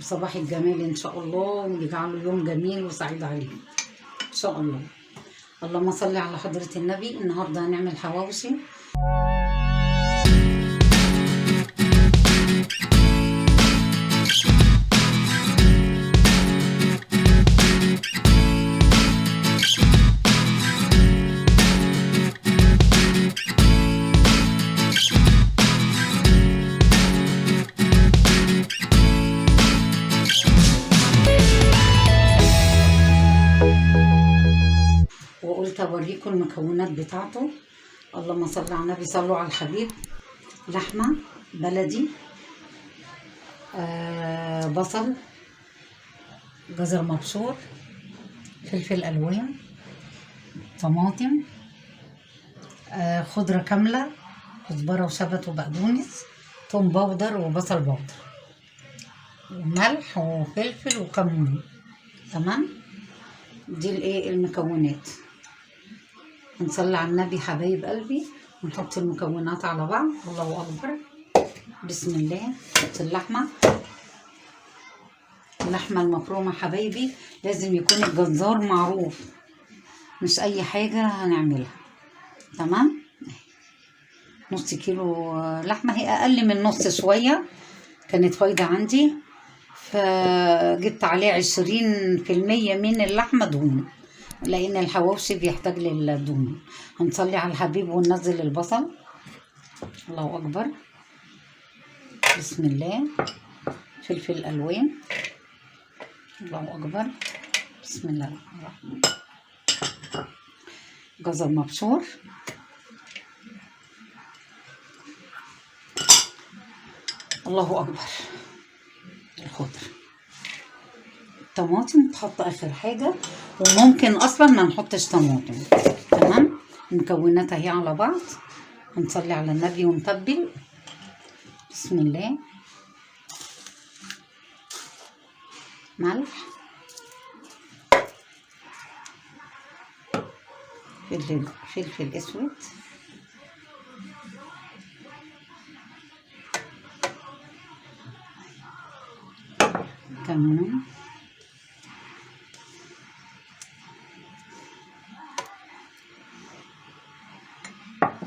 بصباح الجمال ان شاء الله، ويجعله يوم جميل وسعيد عليكم ان شاء الله. اللهم صل على حضرة النبي. النهارده هنعمل حواوشي. وقلت اوريكم المكونات بتاعته. اللهم صل على النبي، صلوا على الحبيب. لحمه بلدي، بصل، جزر مبشور، فلفل الوان، طماطم، خضره كامله، كزبره وشبت وبقدونس، توم باودر وبصل باودر، وملح وفلفل وكمون. تمام. دي الايه المكونات. هنصلي على النبي حبايب قلبي ونحط المكونات على بعض. الله اكبر. بسم الله. نحط اللحمه المفرومه حبايبي. لازم يكون الجزار معروف، مش اي حاجه هنعملها. تمام. نص كيلو لحمه، هي اقل من نص شويه، كانت فايضه عندي فجبت عليه 20% من اللحمه دهون، لان الحواوشي بيحتاج للدهون. هنصلي على الحبيب وننزل البصل. الله اكبر. بسم الله. فلفل الوان. الله اكبر. بسم الله الرحمن الرحيم. جزر مبشور. الله اكبر. الخضر. الطماطم تحط اخر حاجه، وممكن اصلا ما نحطش طماطم. تمام. المكونات اهي على بعض. هنصلي على النبي ونتبل. بسم الله. ملح، فلفل اسود، كمون،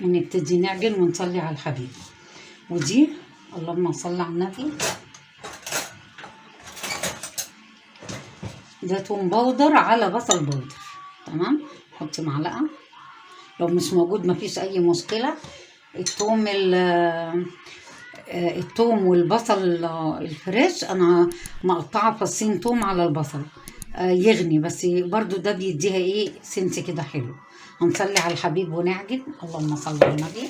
ونبتدي نعجن ونصلي على الحبيب. ودي اللهم صل على النبي، ده توم باودر على بصل باودر. تمام. حطي معلقه، لو مش موجود مفيش اي مشكله. التوم والبصل الفريش انا مقطعه فصين توم على البصل، يغني بس برضو ده بيديها ايه سنس كده حلو. هنصلي على الحبيب ونعجن. اللهم صل على النبي.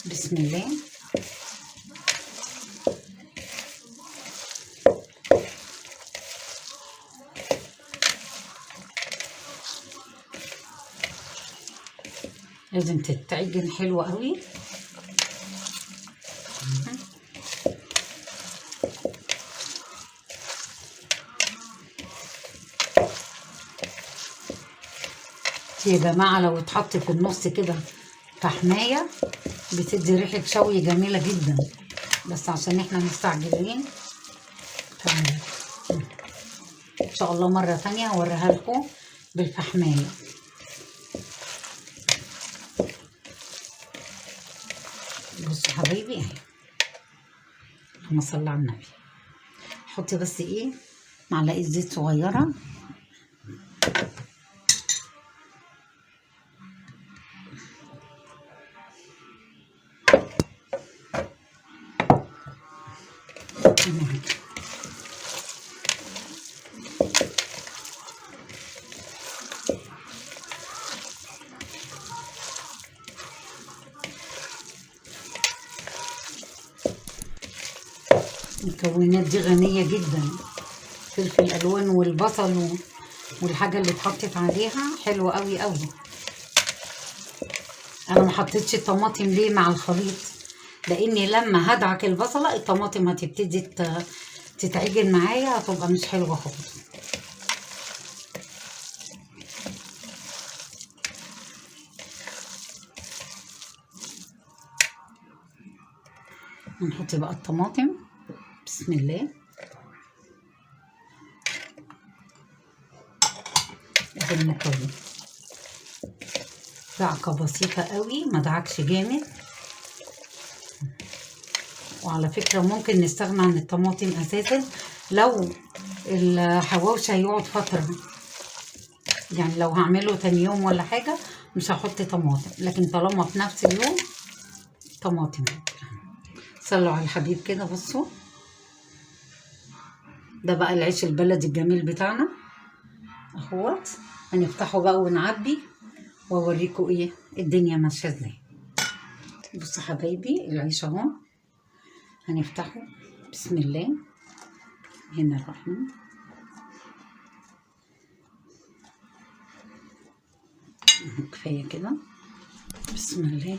بسم الله. لازم تتعجن حلو قوي. يا جماعه لو اتحط في النص كده فحمايه بتدي ريحه شوي جميله جدا، بس عشان احنا مستعجلين. تمام. ان شاء الله مره ثانيه هوريها لكم بالفحمايه. بصوا حبايبي اهي. اللهم صل على النبي. حطي بس ايه معلقه زيت صغيره. المكونات دي غنية جدا. فلفل الوان والبصل والحاجة اللي اتحطت عليها حلوة قوي قوي. انا ما حطيتش الطماطم ليه مع الخليط؟ لاني لما هدعك البصلة الطماطم هتبتدي تتعجن معايا، هتبقى مش حلوة خالص. هنحط بقى الطماطم. بسم الله. ادي المكون، دعكة بسيطة قوي، ما دعكش جامد. وعلى فكرة ممكن نستغنى عن الطماطم اساسا لو الحواوشي هيقعد فترة، يعني لو هعمله تاني يوم ولا حاجة مش هحط طماطم، لكن طالما في نفس اليوم طماطم. صلوا على الحبيب كده. بصوا ده بقى العيش البلدي الجميل بتاعنا اهوت. هنفتحه بقى ونعبي واوريكم ايه الدنيا ماشيه ازاي. بصوا حبايبي العيش اهو، هنفتحه. بسم الله. هنا الرحمن. كفايه كده. بسم الله.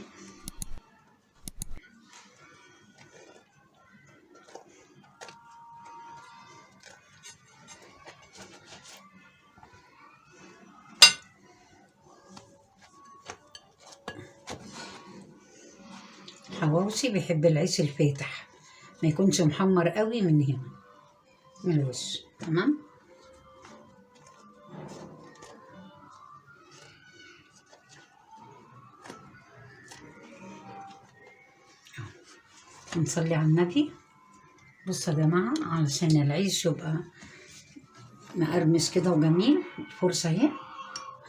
حواوشي بيحب العيش الفاتح، ما يكونش محمر قوي من هنا من الوش. تمام. نصلي على النبي. بصوا يا جماعه، علشان العيش يبقى مقرمش كده وجميل، الفرشه اهي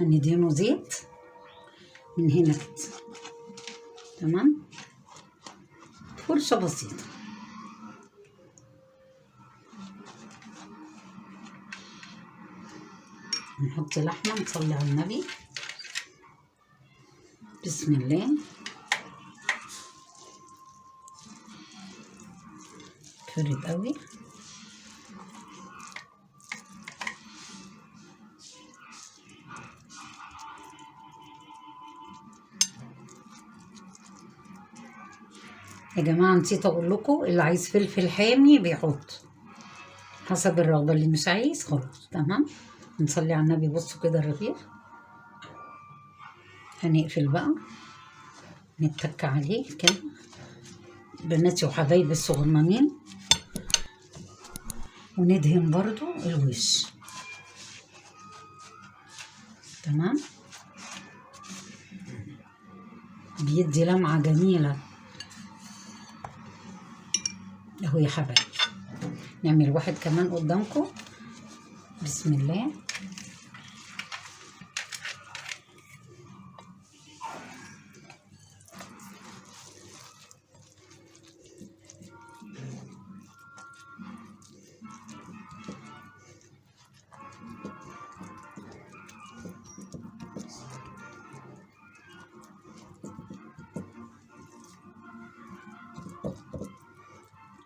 هندهنه زيت من هنا كده. تمام. فرشه بسيطه. نحط لحمه. نصلي على النبي. بسم الله. فرد قوي. يا جماعه نسيت اقول لكم، اللي عايز فلفل حامي بيحط حسب الرغبه، اللي مش عايز خلاص. تمام. نصلي على النبي. بصوا كده الرغيف. هنقفل بقى، نتك عليه كده بناتي وحبايبي الصغننين، وندهن برضو الوش. تمام. بيدي لمعة جميلة اهو يا حبايبي. نعمل واحد كمان قدامكم. بسم الله.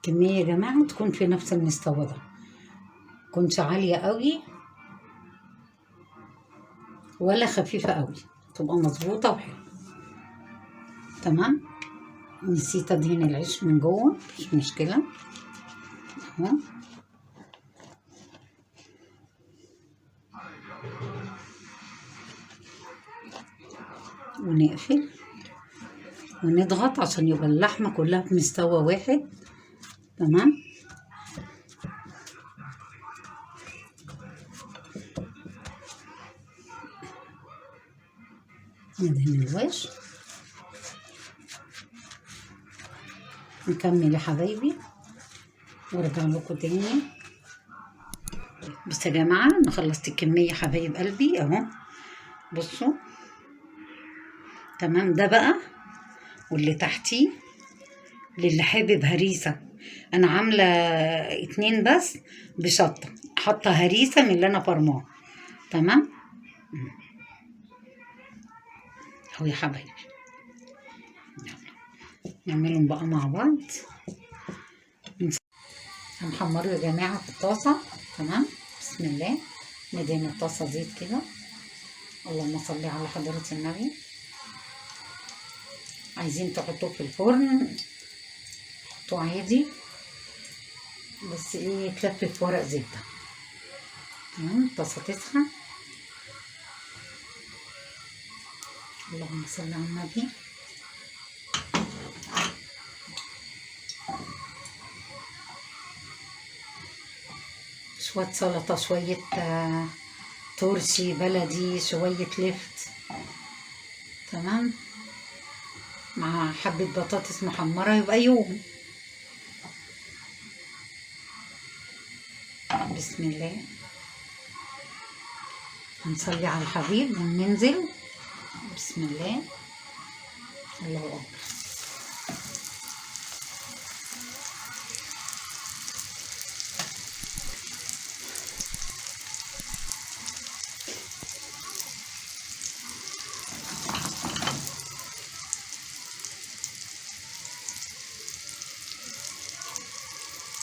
كمية يا جماعة تكون في نفس المستوى ده، متكونش عالية قوي ولا خفيفة قوي، تبقى مظبوطة وحلوة. تمام. نسيت ادهن العيش من جوه، مش مشكلة اهو. ونقفل ونضغط عشان يبقى اللحمة كلها بمستوى واحد. تمام. ندهن الوش. نكمل يا حبايبي وارجع لكم تاني. بس يا جماعة انا خلصت الكمية حبايب قلبي اهو. بصوا. تمام. ده بقى واللي تحتيه للي حابب هريسة، انا عاملة 2 بس بشطة، حاطة هريسة من اللي انا فرماه. تمام. اهو يا حبايبي. نعملهم بقى مع بعض. هنحمره يا جماعة في الطاسة. تمام. بسم الله. ندهن الطاسة زيت كده. اللهم صل على حضرة النبي. عايزين تحطوه في الفرن حطوه عادي، بس ايه يتلف في ورق زبدة. تمام. الطاسة تسخن. اللهم صل على النبي. شوية سلطة، شوية ترشي بلدي، شوية لفت. تمام، مع حبة بطاطس محمرة يبقى يوم. بسم الله، هنصلي على الحبيب وننزل. بسم الله، الله أكبر.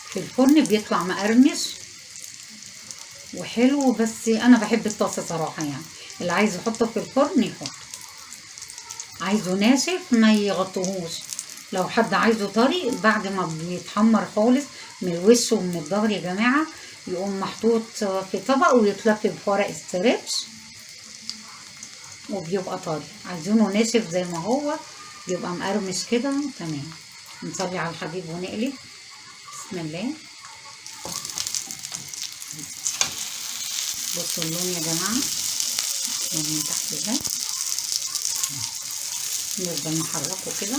في الفرن بيطلع مقرمش وحلو، بس انا بحب الطاسه صراحه يعني. اللي عايز يحطه في الفرن يحطه، عايزه ناشف ما يغطوهوش. لو حد عايزه طري بعد ما بيتحمر خالص من الوش ومن الظهر يا جماعه، يقوم محطوط في طبق ويتلف بورق استرتش وبيبقى طري. عايزينه ناشف زي ما هو بيبقى مقرمش كده. تمام، نصلي على الحبيب ونقلب. بسم الله. بصوا اللون يا جماعه، من تحت ده نفضل نحركه كده.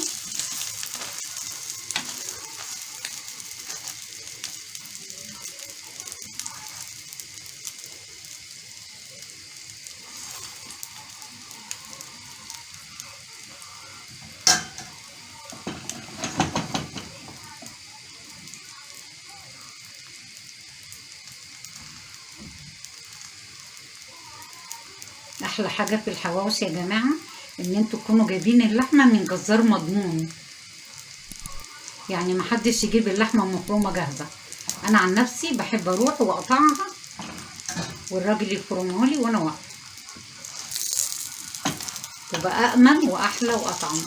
احلى حاجه في الحواوشي يا جماعه ان انتوا تكونوا جايبين اللحمه من جزار مضمون، يعني محدش يجيب اللحمه مفرومه جاهزه. انا عن نفسي بحب اروح واقطعها والراجل يفرمها لي وانا واقفه، تبقى امن واحلى واطعم.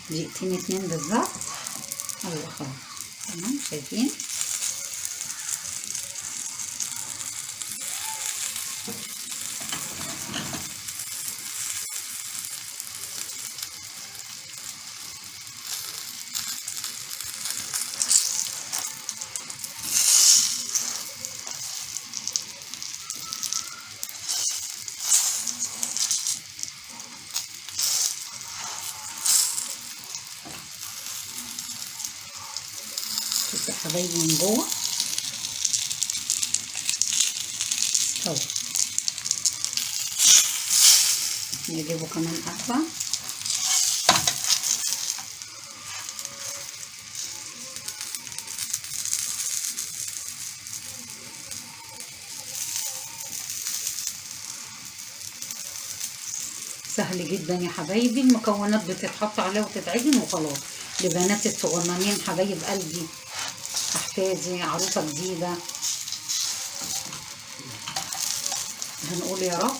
دقيقتين 2 بالظبط. ايوه خلاص تمام. شايفين؟ شوفوا يا حبايبي من جوه اهو. نجيبه كمان اكبر. سهل جدا يا حبايبي، المكونات بتتحط عليه وتتعجن وخلاص. لبنات الصغننين حبايب قلبي، احفادي، عروسه جديده، هنقول يا رب.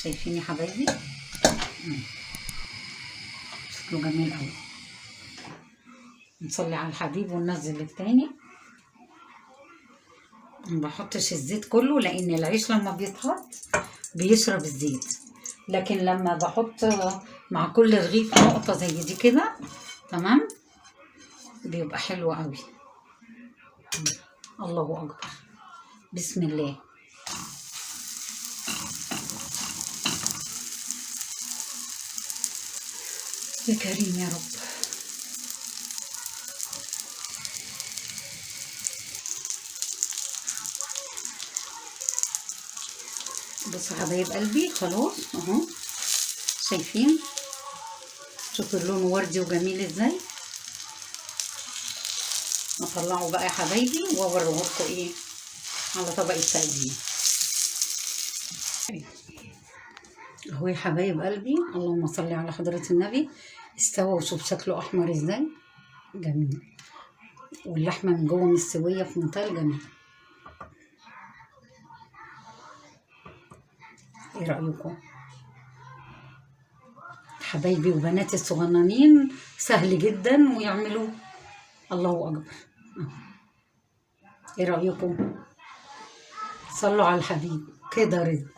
شايفين يا حبايبي؟ شكله جميل قوي. نصلي على الحبيب وننزل التاني. ما بحطش الزيت كله لان العيش لما بيتحط بيشرب الزيت، لكن لما بحط مع كل رغيف نقطه زي دي كده تمام بيبقى حلو قوي. الله اكبر. بسم الله. يا كريم يا رب. بصوا حبايب قلبي خلاص اهو. شايفين؟ شوفوا اللون وردي وجميل ازاي. نطلعه بقى يا حبايبي واوريه لكم ايه على طبق التقديم اهو يا حبايب قلبي. اللهم صل على حضرة النبي. استوى وشوف شكله احمر ازاي، جميل، واللحمه من جوه مستويه في منتهى الجمال. ايه رايكم حبايبي وبناتي الصغننين؟ سهل جدا ويعملوه. الله اكبر. ايه رايكم؟ صلوا على الحبيب كده رضا.